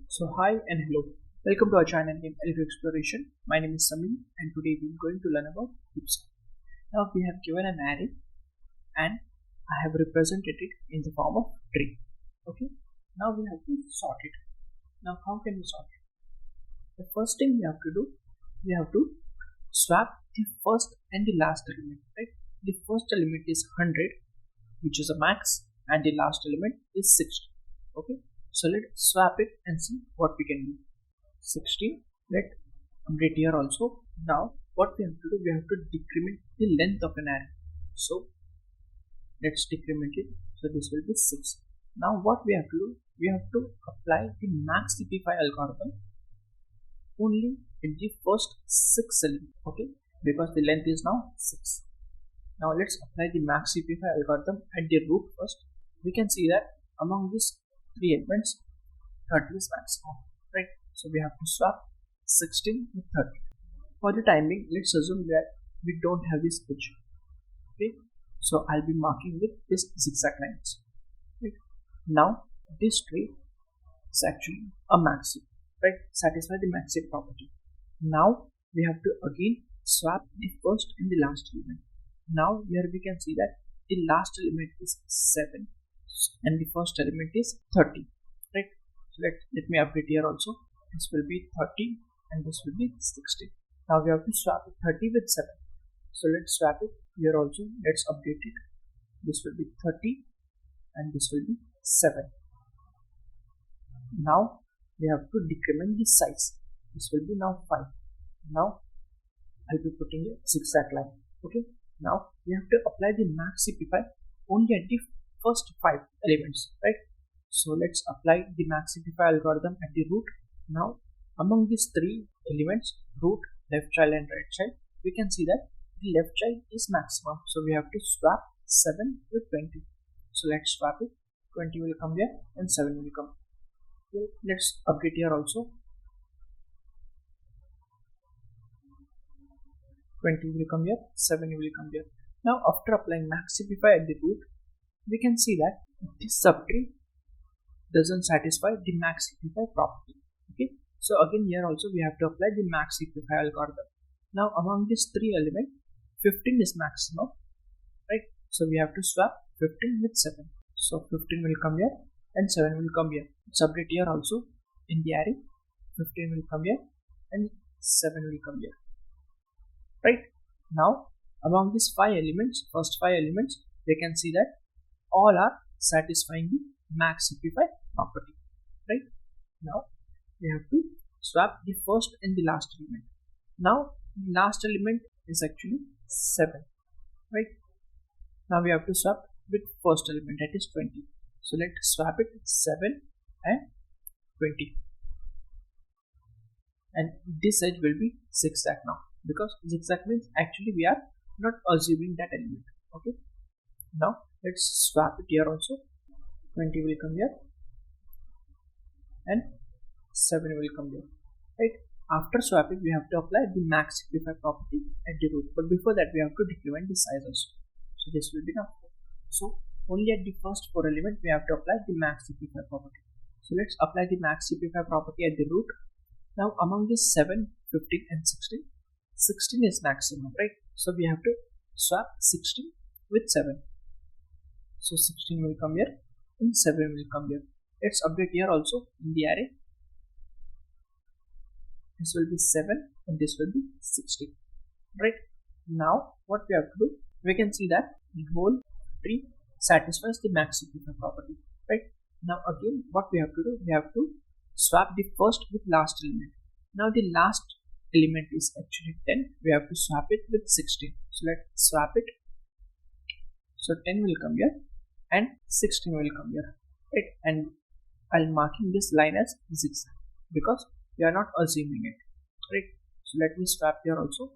So hi and hello. Welcome to our channel named Elf Exploration. My name is Sami and today we are going to learn about Heap Sort. Now we have given an array and I have represented it in the form of tree. Okay. Now we have to sort it. Now how can we sort it? The first thing we have to do, we have to swap the first and the last element. Right? The first element is 100, which is a max, and the last element is 60. Okay. So let's swap it and see what we can do. 16. Let update here also. Now what we have to do, we have to decrement the length of an array. So let's decrement it. So this will be 6. Now what we have to do, we have to apply the max simplify algorithm only in the first 6 elements. Okay, because the length is now 6. Now let's apply the max simplify algorithm at the root first. We can see that among these 3 elements, 30 is maximum, right? So we have to swap 16 with 30. For the timing, let's assume that we don't have this edge. Okay, so I'll be marking with this zigzag lines. Right? Now this tree is actually a maxi, right? Satisfy the maxi property. Now we have to again swap the first and the last element. Now here we can see that the last element is 7 and the first element is 30, right? So let me update here also. This will be 30 and this will be 60. Now we have to swap it 30 with 7. So let's swap it here also. Let's update it. This will be 30 and this will be 7. Now we have to decrement the size. This will be now 5. Now I'll be putting a zigzag line. Okay. Now we have to apply the max simplify only at the first 5 elements, right? So let's apply the max simplify algorithm at the root. Now among these 3 elements, root, left child and right child, we can see that the left child is maximum. So we have to swap 7 with 20. So let's swap it. 20 will come here and 7 will come. Okay, let's update here also. 20 will come here, 7 will come here. Now after applying max simplify at the root, we can see that this subtree doesn't satisfy the max simplify property. Okay, so again here also we have to apply the max simplify algorithm. Now among these 3 elements, 15 is maximum, right? So we have to swap 15 with 7. So 15 will come here and 7 will come here. Let's update here also in the array. 15 will come here and 7 will come here, right? Now among these 5 elements, first 5 elements, we can see that all are satisfying the max simplify property, right? Now we have to swap the first and the last element. Now the last element is actually 7, right? Now we have to swap with first element, that is 20. So let's swap it 7 and 20. And this edge will be zigzag now, because zigzag means actually we are not assuming that element. Okay. Now let's swap it here also. 20 will come here and 7 will come here, right? After swapping, we have to apply the max simplify property at the root, but before that we have to decrement the size also. So this will be now 4. So only at the first 4 element we have to apply the max simplify property. So let's apply the max simplify property at the root. Now among this 7, 15 and 16, 16 is maximum, right? So we have to swap 16 with 7. So 16 will come here and 7 will come here. Let's update here also in the array. This will be 7 and this will be 16, right? Now what we have to do, we can see that the whole tree satisfies the max simplify property, right? Now again what we have to do, we have to swap the first with last element. Now the last element is actually 10. We have to swap it with 16. So let's swap it. So 10 will come here and 16 will come here, right? And I'll marking this line as zigzag because we are not assuming it, right? So let me swap here also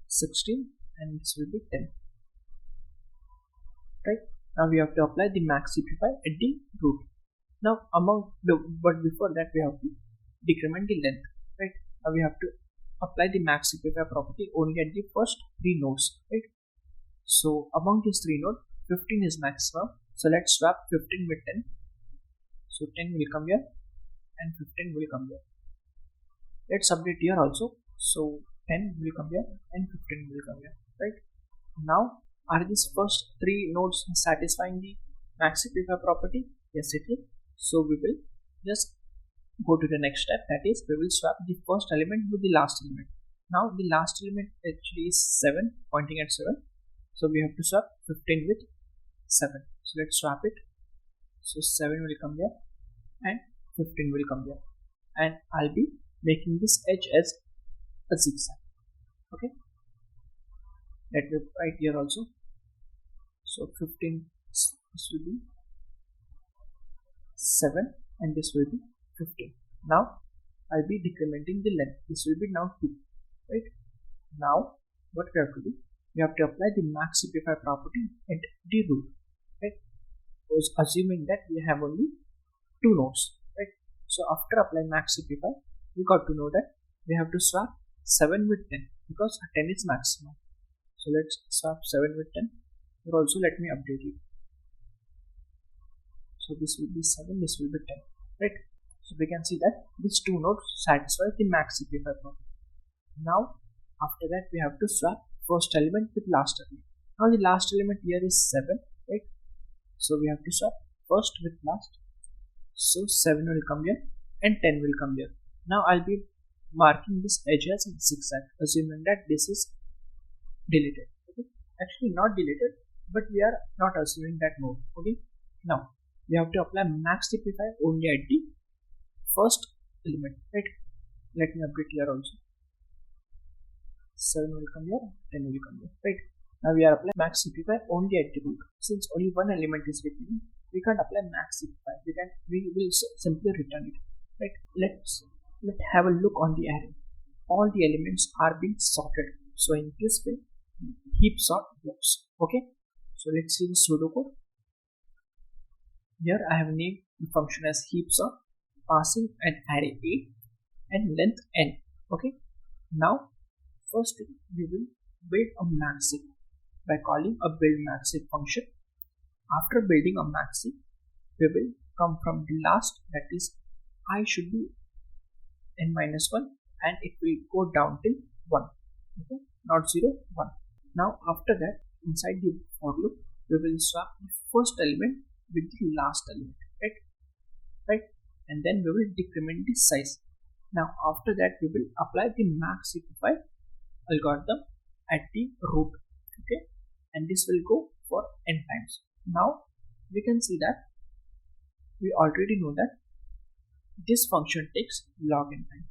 16 and this will be 10, right? Now we have to apply the max simplify at the root. Now but before that we have to decrement the length, right? Now we have to apply the max simplify property only at the first 3 nodes, right? So among these 3 nodes, 15 is maximum. So let's swap 15 with 10. So 10 will come here and 15 will come here. Let's update here also. So 10 will come here and 15 will come here, right? Now, are these first three nodes satisfying the max simplify property? Yes, it is. So we will just go to the next step, that is we will swap the first element with the last element. Now the last element actually is 7, pointing at 7. So we have to swap 15 with 7. So let's swap it. So 7 will come here and 15 will come here, and I'll be making this edge as a zigzag. Okay, let me write here also. So 15, this will be 7 and this will be 15. Now I'll be decrementing the length. This will be now 2, right? Now what we have to do, we have to apply the max simplify property at the root, right? Because assuming that we have only 2 nodes, right? So after applying max simplify, we got to know that we have to swap 7 with 10 because 10 is maximum. So let's swap 7 with 10. Or also let me update it. So this will be 7, this will be 10, right? So we can see that these 2 nodes satisfy the max simplify property. Now after that we have to swap first element with last element. Now the last element here is 7, right? So we have to swap first with last. So 7 will come here and 10 will come here. Now I'll be marking this edge as zigzag, assuming that this is deleted. Okay, actually not deleted, but we are not assuming that node. Okay, now we have to apply max simplify only at the first element, right? Let me update here also. 7 will come here, 10 will come here, right? Now we are applying max simplify only at the root. Since only one element is repeating, we can't apply max simplify. We will simply return it, right? Let's have a look on the array. All the elements are being sorted. So in this way, heap sort works. Okay. So let's see the pseudo code. Here I have named the function as heap sort, passing an array A and length n. Okay. Now first we will build a maxi by calling a build maxi function. After building a maxi, we will come from the last, that is I should be n minus 1 and it will go down till 1. Okay, not 0, 1. Now after that, inside the for loop, we will swap the first element with the last element, right? And then we will decrement the size. Now after that, we will apply the max simplify algorithm at the root. Okay, and this will go for n times. Now we can see that we already know that this function takes log n time,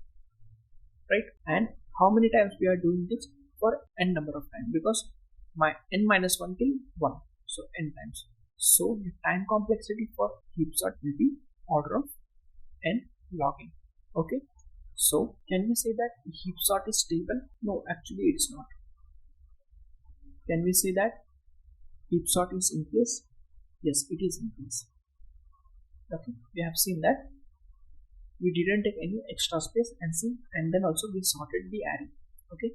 right? And how many times we are doing this? For n number of times, because my n minus 1 till 1, so n times. So the time complexity for heap sort will be order of n log n. Okay, so can we say that heap sort is stable? No, actually it's not. Can we say that heap sort is in place? Yes, it is in place. Okay, we have seen that we didn't take any extra space and then also we sorted the array. Okay,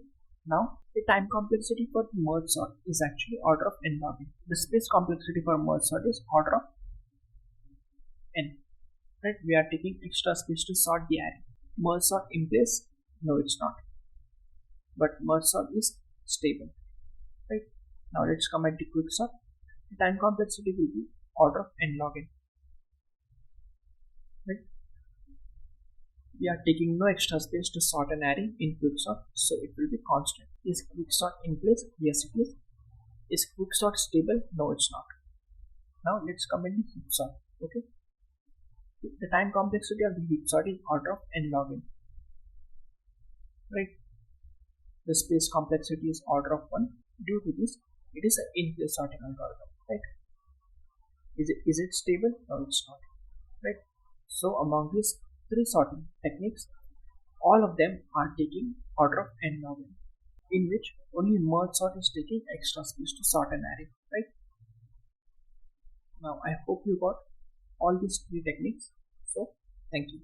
now the time complexity for the merge sort is actually order of n log n. The space complexity for merge sort is order of n, right? We are taking extra space to sort the array. Merge sort in place? No, it's not, but merge sort is stable, right? Now let's come at the quick sort. The time complexity will be order of n log n, right? We are taking no extra space to sort an array in quicksort, so it will be constant. Is quicksort in place? Yes, it is. Is quicksort stable? No, it's not. Now let's come in the heap sort. Okay, the time complexity of the heap sort is order of n log n, right? The space complexity is order of 1. Due to this, it is an in-place sorting algorithm, right? Is it stable? No, it's not, right? So among these 3 sorting techniques, all of them are taking order of n log n, in which only merge sort is taking extra space to sort an array, right? Now I hope you got all these 3 techniques. So thank you.